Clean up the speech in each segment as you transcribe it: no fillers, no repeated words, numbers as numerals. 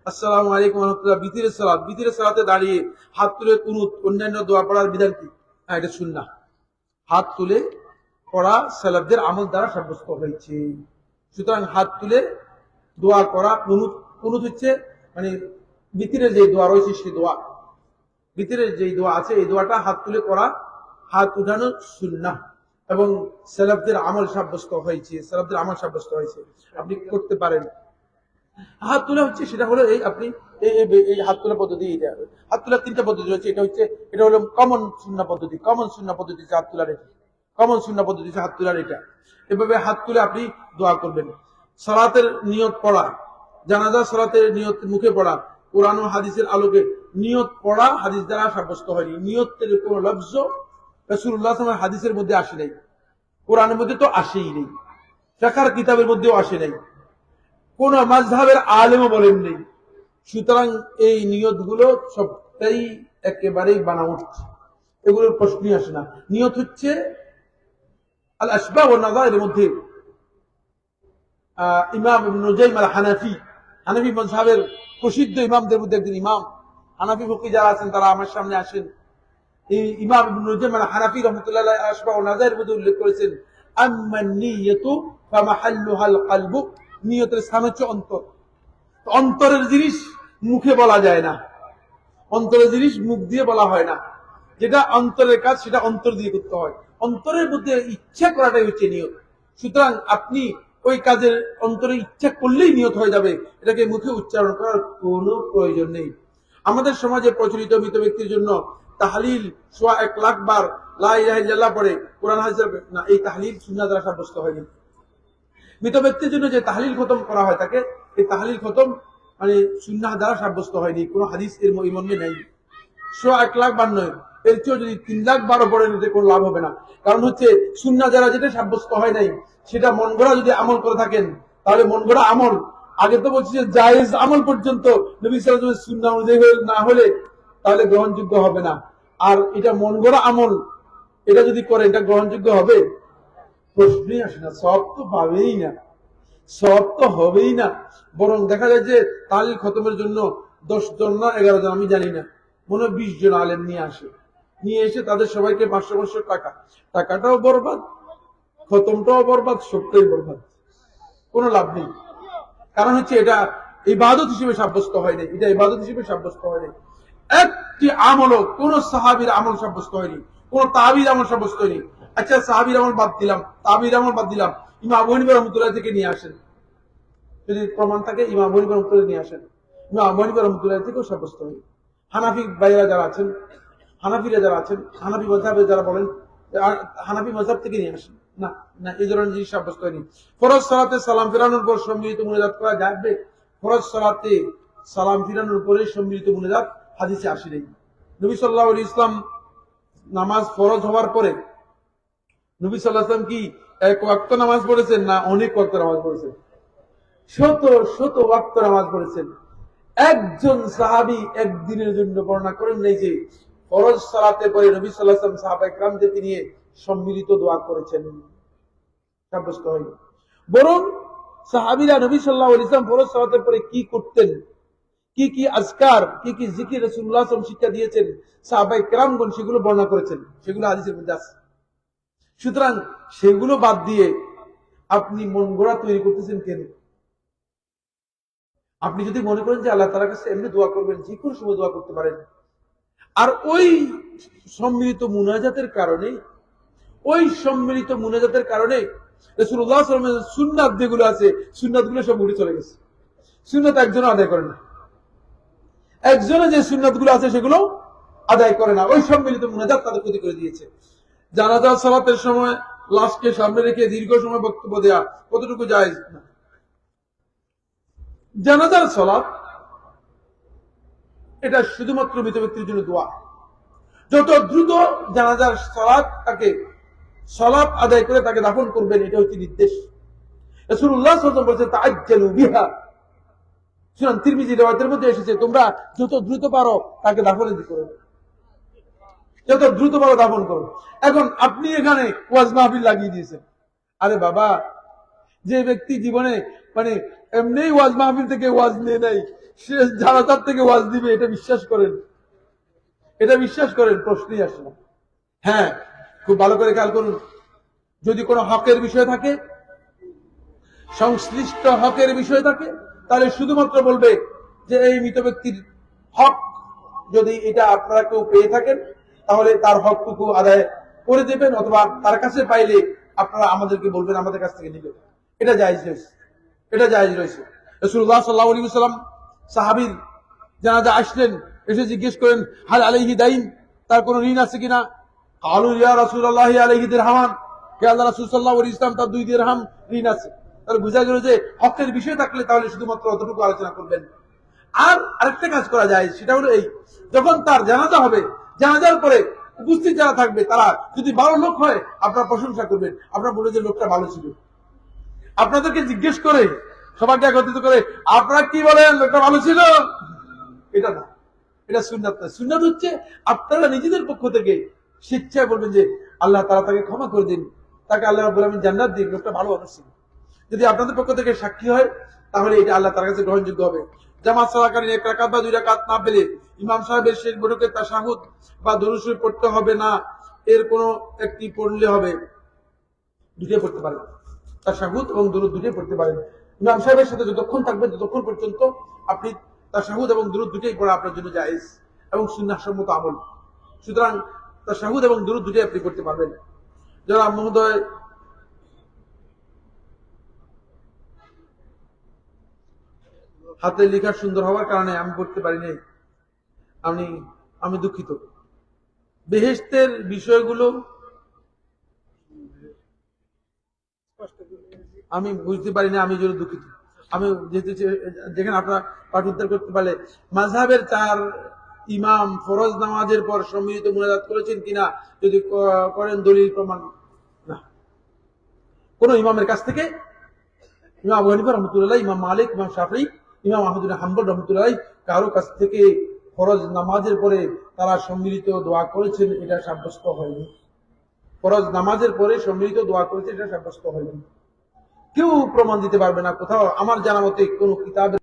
আসসালামু আলাইকুম ওয়া রাহমাতুল্লাহ। বিতিরের সালাতে দাঁড়িয়ে হাত তুলে কুনুত অন্যান্য দোয়া পড়ার বিধান কি? হ্যাঁ, এটা সুন্নাহ। হাত তুলে পড়া সালাফদের আমল দ্বারা সাব্যস্ত হয়েছে। সুতরাং হাত তুলে দোয়া করা কুনুত, কুনুত হচ্ছে মানে বিতিরের যে দোয়া রয়েছে সেই দোয়া, বিতিরের যে দোয়া আছে এই দোয়াটা হাত তুলে করা, হাত উঠানো সুন্নাহ এবং সালাফদের আমল সাব্যস্ত হয়েছে, সালাফদের আমল সাব্যস্ত হয়েছে, আপনি করতে পারেন। হাত তোলা হচ্ছে সেটা হলো এই আপনি এই হাত তোলা পদ্ধতি, এটা হাত তোলার তিনটা পদ্ধতি রয়েছে। এটা হলো কমন সুন্নাহ পদ্ধতি, কমন সুন্নাহ পদ্ধতি হচ্ছে হাত তোলার এটা, কমন সুন্নাহ পদ্ধতি হচ্ছে হাত তোলার এটা। এভাবে হাত তুলে আপনি দোয়া করবেন। সালাতের নিয়ত পড়া, জানাজা সালাতের নিয়ত মুখে পড়া, কোরআন ও হাদিসের আলোকে নিয়ত পড়া হাদিস দ্বারা সাব্যস্ত হয়নি। নিয়তের কোন লফজ রাসূলুল্লাহ সাল্লাল্লাহু আলাইহি ওয়াসাল্লাম হাদিসের মধ্যে আসে নাই, কোরআনের মধ্যে তো আসেই নেই, ফিকহের কিতাবের মধ্যেও আসে নাই, কোন মাযহাবের আলেমও বলেন নেই। সুতরাং এই নিয়ত গুলো সবটাই একেবারেই বানাওয়াট, এগুলোর প্রশ্নই আসে না। নিয়ত হচ্ছে আল আসবাব ওয়ান নাযায়ের মধ্যে ইমাম ইবনে নুজাইম আল হানাফি, হানাফি মাযহাবের প্রসিদ্ধ ইমামদের মধ্যে একজন ইমাম, হানাফি ফকি যারা আছেন তারা আমার সামনে আসেন। এই ইমাম ইবনে নুজাইম আল হানাফি রাহমাতুল্লাহ আলাইহি আসবাব ওয়ান নাযায়ের মধ্যে উল্লেখ করেছেন আম্মান নিয়তু ফামাহাল্লুহাল কলবু, নিয়তের স্থান হচ্ছে অন্তর। অন্তরের জিনিস মুখে বলা যায় না, অন্তরের জিনিস মুখ দিয়ে বলা হয় না, যেটা অন্তরের কাজ সেটা অন্তর দিয়ে করতে হয়। অন্তরের মধ্যে ইচ্ছা করাটাই হচ্ছে নিয়ত। সুতরাং আপনি ওই কাজের অন্তরে ইচ্ছা করলেই নিয়ত হয়ে যাবে, এটাকে মুখে উচ্চারণ করার কোনো প্রয়োজন নেই। আমাদের সমাজে প্রচলিত মৃত ব্যক্তির জন্য তাহলিল 1,00,000 বার লা ইলাহা ইল্লাল্লাহ পড়ে কোরআন হাদিসের না, এই তাহলিল সুন্নাহ দ্বারা সাব্যস্ত হয়নি। মৃত ব্যক্তির জন্য যে তাহলিল খতম করা হয় তাকে, এই তাহলিল খতম মানে সুন্নাহ দ্বারা সাব্যস্ত হয়নি, কোন হাদিস এর মর্মে নেই। 1,00,000 বার নয়, এর চেয়েও যদি 3,00,000 বারও পড়েন এতে কোনো লাভ হবে না। কারণ হচ্ছে সুন্নাহ দ্বারা যেটা সাব্যস্ত হয় নাই সেটা মন গড়া যদি আমল করে থাকেন তাহলে মন গড়া আমল, আগে তো বলছি যে জায়েজ আমল পর্যন্ত নবী সাল্লাল্লাহু আলাইহি ওয়াসাল্লাম সুন্নাহ অনুযায়ী না হলে তাহলে গ্রহণযোগ্য হবে না। আর এটা মন গড়া আমল, এটা যদি করে এটা গ্রহণযোগ্য হবে? প্রশ্নই আসে না, সব তো পাবেই না, সব তো হবেই না। বরং দেখা যায় যে তাহলিল খতমের জন্য 10 জন না 11 জন, আমি জানি না, মনে হয় 20 জন আলেম নিয়ে আসে, নিয়ে এসে তাদের সবাইকে 500 টাকা, টাকাটাও বরবাদ, খতমটাও বরবাদ, সবটাই বরবাদ, কোনো লাভ নেই। কারণ হচ্ছে এটা ইবাদত হিসেবে সাব্যস্ত হয়নি, এটা ইবাদত হিসেবে সাব্যস্ত হয়নি। একটি আমলও কোন সাহাবীর আমল সাব্যস্ত হয়নি, কোন তাবির আমল সাব্যস্ত হয়নি। আচ্ছা, সাহাবীর আমল বাদ দিলাম, তাবির আমল বাদ দিলাম, ইমাম আবু হানিফা রাহমাতুল্লাহ থেকে নিয়ে আসেন, যদি প্রমাণ থাকে ইমাম আবু হানিফা রাহমাতুল্লাহ নিয়ে আসেন, ইমাম আবু হানিফা রাহমাতুল্লাহ থেকেও সাব্যস্ত হয়। হানাফি ভাইরা যারা আছেন, হানাফিরা যারা আছেন, হানাফি মাযহাবে যারা বলেন হানাফি মাযহাব থেকে নিয়ে আসেন, না না, এই ধরনের জিনিস সাব্যস্ত হয়নি। ফরজ সালাতে সালাম ফেরানোর পর সম্মিলিত মুনাজাত করা যাবে? ফরজ সালাতে সালাম ফিরানোর পরে সম্মিলিত মুনাজাত হাদিসে আসে নাই। নবী সাল্লাল্লাহু আলাইহি ওয়াসাল্লাম নামাজ ফরজ হওয়ার পরে নবী সাল্লাল্লাহু আলাইহি ওয়াসাল্লাম কি এক ওয়াক্ত নামাজ পড়েছেন না অনেক ওয়াক্ত নামাজ পড়েছেন? শত শত ওয়াক্ত নামাজ পড়েছেন। একজন সাহাবী একদিনের জন্য বর্ণনা করেন নাই যে ফরজ সালাতে পরে নবী সাল্লাল্লাহু আলাইহি ওয়াসাল্লাম সাহাবায়ে কেরামদেরকে নিয়ে সম্মিলিত দোয়া করেছেন, সাব্যস্ত হয়নি। বরং সাহাবীরা নবী সাল্লাল্লাহু আলাইহি ওয়াসাল্লাম ফরজ সালাতের পরে কি করতেন, কি কি আজকার, কি কি জিকির রাসূলুল্লাহ সাল্লাল্লাহু আলাইহি ওয়াসাল্লাম শিক্ষা দিয়েছেন সাহাবায়ে কেরামগণ সেগুলো বর্ণনা করেছেন, সেগুলো হাদিসের মধ্যে আছে। সুতরাং সেগুলো বাদ দিয়ে আপনি মন গড়া তৈরি করতেছেন কেন? আপনি যদি মনে করেন যে আল্লাহ তাআলার কাছে এমনি দোয়া করবেন, যে কোনো সময় দোয়া করতে পারেন। আর ওই সম্মিলিত মুনাজাতের কারণে, ওই সম্মিলিত মুনাজাতের কারণে রাসূলুল্লাহ সাল্লাল্লাহু আলাইহি ওয়াসাল্লামের সুন্নাত যেগুলো আছে সুন্নাতগুলো সব উঠে চলে গেছে। সুন্নাত একজনও আদায় করে না, একজনে যে সুন্নাতগুলো আছে সেগুলো আদায় করে না, ওই সম্মিলিত মুনাজাত তাদের ক্ষতি করে দিয়েছে। জানাজা সালাতের সময় লাশকে সামনে রেখে দীর্ঘ সময় বক্তব্য দেয়া কতটুকু জায়েজ? না। জানাজার সালাত এটা শুধুমাত্র মৃত ব্যক্তির জন্য দোয়া। যত দ্রুত জানাজার সালাত তাকে সালাত আদায় করে তাকে দাফন করবেন, এটা হচ্ছে নির্দেশ। রাসূলুল্লাহ সাল্লাল্লাহু আলাইহি ওয়াসাল্লাম বলেছেন তাআজ্জালু বিহা, সুনান তিরমিজি riwayতের মধ্যে এসেছে তোমরা যত দ্রুত পারো তাকে দাফন করো, যত দ্রুত পারো দাফন করো। এখন আপনি এখানে ওয়াজ মাহফিল লাগিয়ে দিয়েছেন। আরে বাবা, যে ব্যক্তি জীবনে মানে এমনি ওয়াজ মাহফিল থেকে ওয়াজ নিয়ে নাই, সে জানাজার থেকে ওয়াজ দিবে, এটা বিশ্বাস করেন? এটা বিশ্বাস করেন? প্রশ্নই আসে না। হ্যাঁ, খুব ভালো করে খেয়াল করুন, যদি কোনো হকের বিষয় থাকে, সংশ্লিষ্ট হকের বিষয় থাকে, তাহলে শুধুমাত্র বলবে যে এই মৃত ব্যক্তির হক যদি এটা আপনারা কেউ পেয়ে থাকেন, তাহলে তার হকটুকু আদায় করে দেবেন, অথবা তার কাছে পাইলে আপনারা আমাদেরকে বলবেন, আমাদের কাছ থেকে নেবেন। এটা জায়েজ রয়েছে, এটা জায়েজ রয়েছে। রাসূলুল্লাহ সাল্লাল্লাহু আলাইহি ওয়াসাল্লাম সাহাবীর জানাজা আসলেন, এসে জিজ্ঞেস করেন, হাল আলাইহি দাইন, তার কোনো ঋণ আছে কিনা? কালু ইয়া রাসূলুল্লাহ আলাইহি দিরহামান, হে আল্লাহর রাসূল সাল্লাল্লাহু আলাইহি ওয়াসাল্লাম, তার 2 দিরহাম ঋণ আছে। তাহলে বোঝা গেল যে হকের বিষয় থাকলে তাহলে শুধুমাত্র অতটুকু আলোচনা করবেন। আর আরেকটা কাজ করা যায়, সেটা হলো এই, যখন তার জানাজা হবে, জানাজার পরে উপস্থিত যারা থাকবে তারা যদি ভালো লোক হয়, আপনার প্রশংসা করবেন, আপনার বলে যে লোকটা ভালো ছিল। আপনাদেরকে জিজ্ঞেস করে, সবাইকে একত্রিত করে আপনারা কি বলেন, লোকটা ভালো ছিল? এটা না, এটা সুন্নাত না। সুন্নাত হচ্ছে আপনারা নিজেদের পক্ষ থেকে স্বেচ্ছায় বলবেন যে আল্লাহ তাআলা তাকে ক্ষমা করে দিন, তাকে আল্লাহ রাব্বুল আলামিন জান্নাত দিন, লোকটা ভালো মানুষ ছিল। যদি আপনাদের পক্ষ থেকে সাক্ষী হয়, তাহলে এটা আল্লাহ তার কাছে গ্রহণযোগ্য হবে। জামাত চলাকালীন 1 রাকাত বা 2 রাকাত না পেলে ইমাম সাহেবের শেষ বৈঠকে তাশাহুদ বা দরুদ শরীফ পড়তে হবে না, এর কোনো একটি পড়লে হবে। দুটোই পড়তে পারেন, তাশাহুদ এবং দরুদ দুটোই পড়তে পারেন। ইমাম সাহেবের সাথে যতক্ষণ থাকবেন ততক্ষণ পর্যন্ত আপনি তাশাহুদ এবং দরুদ দুটোই পড়া আপনার জন্য জায়েজ এবং সুন্নাহ সম্মত আমল। সুতরাং তাশাহুদ এবং দরুদ দুটোই আপনি করতে পারবেন। যারা মহোদয়, হাতে লেখা সুন্দর হওয়ার কারণে আমি পড়তে পারি নাই, আমি আমি দুঃখিত। বেহেশতের বিষয়গুলো আমি বুঝতে পারি না, আমি জন্য দুঃখিত। আমি যেহেতু যেখানে আপনারা পাঠ উদ্ধার করতে পারলে, মাযহাবের 4 ইমাম ফরজ নামাজের পর সম্মিলিত মুনাজাত করেছেন কিনা, যদি করেন দলিল প্রমাণ। না, কোন ইমামের কাছ থেকে, ইমাম আবু হানিফা রহমতুল্লাহ, ইমাম মালিক, ইমাম শাফিঈ, ইমাম আহমদ বিন হাম্বল রহমতুল্লাহ, কারো কাছ থেকে ফরজ নামাজের পরে তারা সম্মিলিত দোয়া করেছেন এটা সাব্যস্ত হয়নি। ফরজ নামাজের পরে সম্মিলিত দোয়া করেছে এটা সাব্যস্ত হয়নি। কেউ প্রমাণ দিতে পারবে না কোথাও, আমার জানা মতে কোন কিতাবে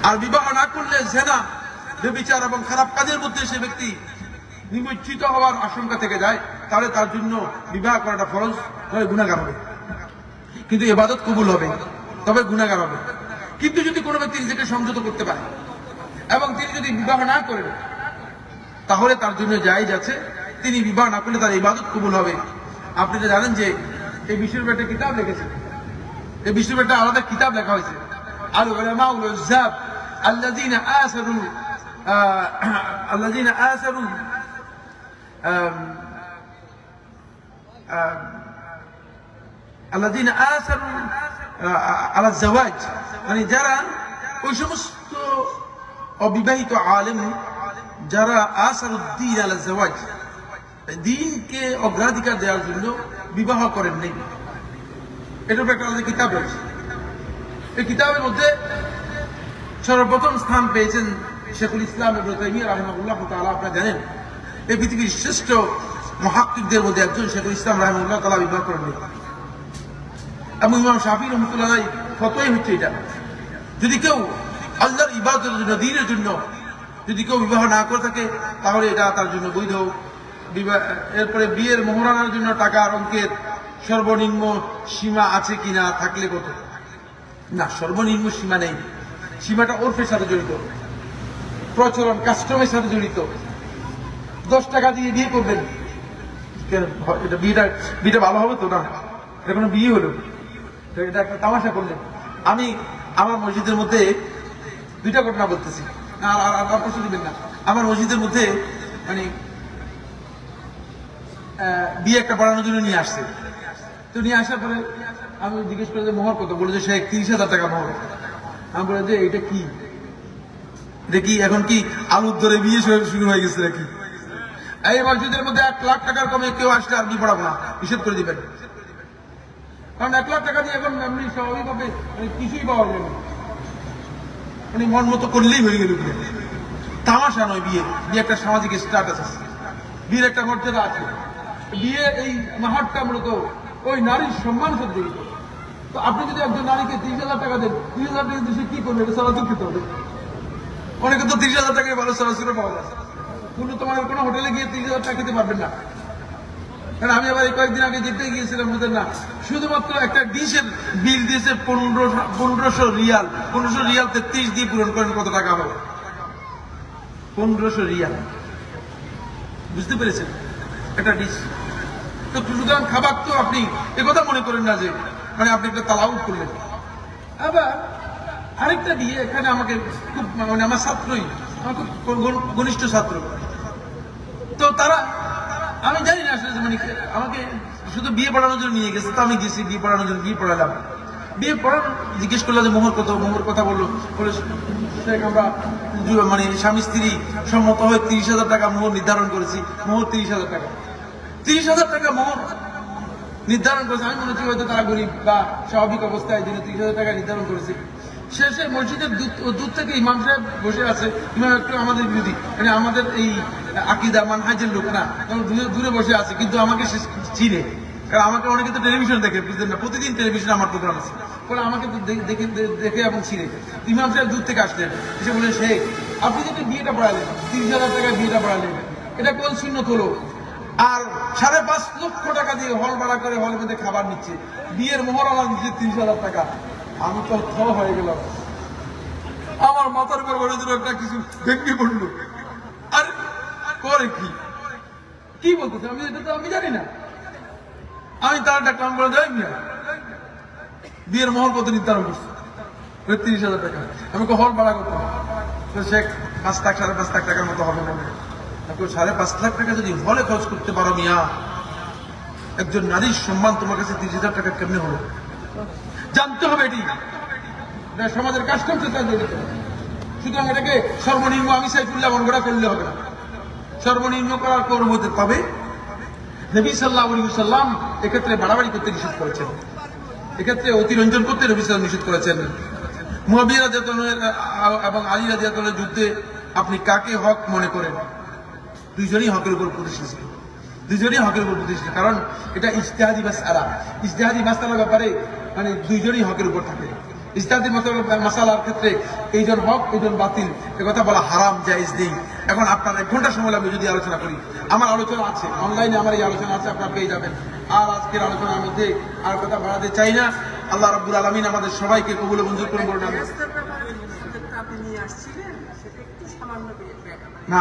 আর বিবাহ না করলে জেনা, ব্যভিচার এবং খারাপ কাজের মধ্যে সে ব্যক্তি নিমজ্জিত হওয়ার আশঙ্কা থেকে যায়, তাহলে তার জন্য বিবাহ করাটা ফরজ, তবে গুনাহগার হবে। কিন্তু ইবাদত কবুল হবে, তবে গুনাহগার হবে। কিন্তু যদি কোনো ব্যক্তি নিজেকে সংযত করতে পারে এবং তিনি যদি বিবাহ না করেন, তাহলে তার জন্য জায়েজ আছে, তিনি বিবাহ না করলে তার ইবাদত কবুল হবে। আপনি তো জানেন যে এই বিষয়ের একটা কিতাব লিখেছে, এই বিষয়ের একটা আলাদা কিতাব লেখা হয়েছে, আল উলামা উল উজ্জাব আল্লাযীনা আসারু আলা যাওয়াজ, মানে যারা ওই সমস্ত অবিবাহিত আলেম যারা আসারুদ্দিন আলা যাওয়াজ, দ্বীনকে অগ্রাধিকার দেওয়ার জন্য বিবাহ করেন নাই। এটার একটা আলাদা কিতাব রয়েছে। এই কিতাবের মধ্যে সর্বপ্রথম স্থান পেয়েছেন শেখুল ইসলাম ইবনে তাইমিয়া রাহিমাহুল্লাহ তাআলা। আপনারা জানেন এই পৃথিবীর শ্রেষ্ঠ মুহাক্কিকদের মধ্যে একজন শেখুল ইসলাম রাহিমাহুল্লাহ তাআলা বিবাহ করেননি। এবং ইমাম শাফিঈ রাহমাতুল্লাহ আলাইহি ফতোয়াই হচ্ছে এটা, যদি কেউ আল্লাহর ইবাদতের জন্য, দ্বীনের জন্য যদি কেউ বিবাহ না করে থাকে, তাহলে এটা তার জন্য বৈধ। এরপরে বিয়ের মোহরানার জন্য টাকার অঙ্কের সর্বনিম্ন সীমা আছে কিনা, থাকলে কত? না, সর্বনিম্ন সীমা নেই। সীমাটা ওরফের সাথে জড়িত, প্রচলন কাস্টমের সাথে জড়িত। 10 টাকা দিয়ে বিয়ে করবেন, এটা বিয়েটা ভালো হবে তো? না, এটা কোনো বিয়ে হলো? এটা একটা তামাশা করলেন। আমি আমার মসজিদের মধ্যে 2টা ঘটনা বলতেছি, আর প্রশ্ন দিবেন না। আমার মসজিদের মধ্যে মানে বিয়ে একটা পড়ানোর জন্য নিয়ে আসছে। তো নিয়ে আসার পরে আমি জিজ্ঞেস করে যে মোহর কত, বলে যে সে 30,000 টাকা মোহর। আমি বলে যে এটা কি, এখন কি আলুর দরে বিয়ে শুরু হয়ে গেছে নাকি? এই মসজিদের মধ্যে 1 লাখ টাকার কমে কেউ আসলে আর বিয়ে পড়াবো না, নিষেধ করে দিবেন। কারণ 1 লাখ টাকা দিয়ে এখন এমনি স্বাভাবিকভাবে কিছুই পাওয়া যাবে না, মানে মন মতো করলেই হয়ে গেল বিয়ে। তামাশা নয় বিয়ে, বিয়ে একটা সামাজিক স্ট্যাটাস আছে, বিয়ের একটা মর্যাদা আছে। বিয়ে এই মাহারটা মূলত ওই নারীর সম্মান সাথে জড়িত। তো আপনি যদি একজন নারীকে 30,000 টাকা দেন, 30,000 টাকা দিয়ে কি করবে? এটা সারা দুঃখিত হবে। অনেকে তো 30,000 টাকায় ভালো সরাসরি পাওয়া যায়, কিন্তু তোমার কোনো হোটেলে গিয়ে 30,000 টাকা খেতে পারবেন না। কারণ আমি আবার এই কয়েকদিন আগে যেতে গিয়েছিলাম, বুঝলেন না, শুধুমাত্র একটা ডিশের বিল দিয়েছে 1500 রিয়াল। 1500 রিয়াল 33 দিয়ে পূরণ করেন, কত টাকা হবে? 1500 রিয়াল, বুঝতে পেরেছেন? একটা ডিশ। তো সুতরাং খাবার তো আপনি একথা মনে করেন না যে মানে আপনি একটা তালাউট করলেন। আবার আরেকটা দিয়ে এখানে আমাকে খুব, মানে আমার ছাত্রই, আমার খুব ঘনিষ্ঠ ছাত্র, তো তারা, আমি জানি না আসলে, মানে আমাকে শুধু বিয়ে পড়ানোর জন্য নিয়ে গেছে। তো আমি গেছি বিয়ে পড়ানোর জন্য, বিয়ে পড়ালাম। বিয়ে পড়ানো জিজ্ঞেস করলাম যে মোহর কত, মোহর কথা বললো। বলে আমরা মানে স্বামী স্ত্রী সম্মত হয়ে 30,000 টাকা মোহর নির্ধারণ করেছি। মোহর 30,000 টাকা, 30,000 টাকা মোহর নির্ধারণ করেছে। আমি মনে হচ্ছি হয়তো তারা গরিব বা স্বাভাবিক অবস্থায় এই জন্য 30,000 টাকা নির্ধারণ করেছে। শেষে মসজিদের দূর থেকে ইমাম সাহেব বসে আছে। ইমাম একটু আমাদের বিরোধী, মানে আমাদের এই আকিদা মানহাজের লোক না, দূরে বসে আছে, কিন্তু আমাকে সে চিনে। কারণ আমাকে অনেকে তো টেলিভিশন দেখে, বুঝলেন না, প্রতিদিন টেলিভিশনে আমার প্রোগ্রাম আছে বলে আমাকে তো দেখে এবং চিনে। ইমাম সাহেব দূর থেকে আসলেন, এসে বলে, শেখ আপনি যদি বিয়েটা পড়ালেন, 30,000 টাকায় বিয়েটা পড়ালেন, এটা কোন সুন্নত হলো? আর 5.5 লক্ষ টাকা দিয়ে হল ভাড়া করে হলের মধ্যে খাবার নিচ্ছে, বিয়ের মোহর আলা নিচ্ছে 30,000 টাকা। আমি তো থ হয়ে গেলাম, আমার মাথার উপর বলে দিল একটা কিছু ভেঙে পড়লো। আর করে কি বলতেছে আমি, এটা তো আমি জানি না। আমি তার ডাক্তার বলে যাই না, বিয়ের মোহর কত নির্ধারণ করছে? 30,000 টাকা। আমি হল ভাড়া করতে সে 5 লাখ 5.5 লাখ টাকার মতো হবে মনে হয়। 5.5 লাখ টাকা যদি হলে খরচ করতে পারো মিয়া, একজন নারীর সম্মান তোমার কাছে 30,000 টাকা কেমনে হলো? জানতে হবে এটি সমাজের কাস্টম সাথে জড়িত। সুতরাং এটাকে সর্বনিম্ন আমি সাইফুল্লাহ মনগড়া করলে হবে না, সর্বনিম্ন করার পর হতে পাবে। নবী সাল্লাল্লাহু আলাইহি ওয়াসাল্লাম এক্ষেত্রে বাড়াবাড়ি করতে নিষেধ করেছেন, এক্ষেত্রে অতিরঞ্জন করতে নবী সাল্লাল্লাহু নিষেধ করেছেন। মুআবিয়া রাদিয়াল্লাহু এবং আলী রাদিয়াল্লাহু যুদ্ধে আপনি কাকে হক মনে করেন? দুইজনই হকের উপর প্রতিষ্ঠিত ছিল, দুইজনই হকের উপর প্রতিষ্ঠিত। কারণ এটা ইজতিহাদি মাসআলা, ইজতিহাদি মাসআলার ব্যাপারে মানে দুইজনই হকের উপর থাকে। ইজতিহাদি মাসালার ক্ষেত্রে এইজন হক এইজন বাতিল এ কথা বলা হারাম জায়েজ নেই। এখন আপনার 1 ঘন্টা সময় লাগবে যদি আলোচনা করি, আমার আলোচনা আছে অনলাইনে, আমার এই আলোচনা আছে, আপনারা পেয়ে যাবেন। আর আজকের আলোচনার মধ্যে আর কথা বাড়াতে চাই না। আল্লাহ রাব্বুল আলামিন আমাদের সবাইকে কবুল ও মঞ্জুর করুন। বলুন আপনি নিয়ে আসছিলেন সেটা একটু সামান্য না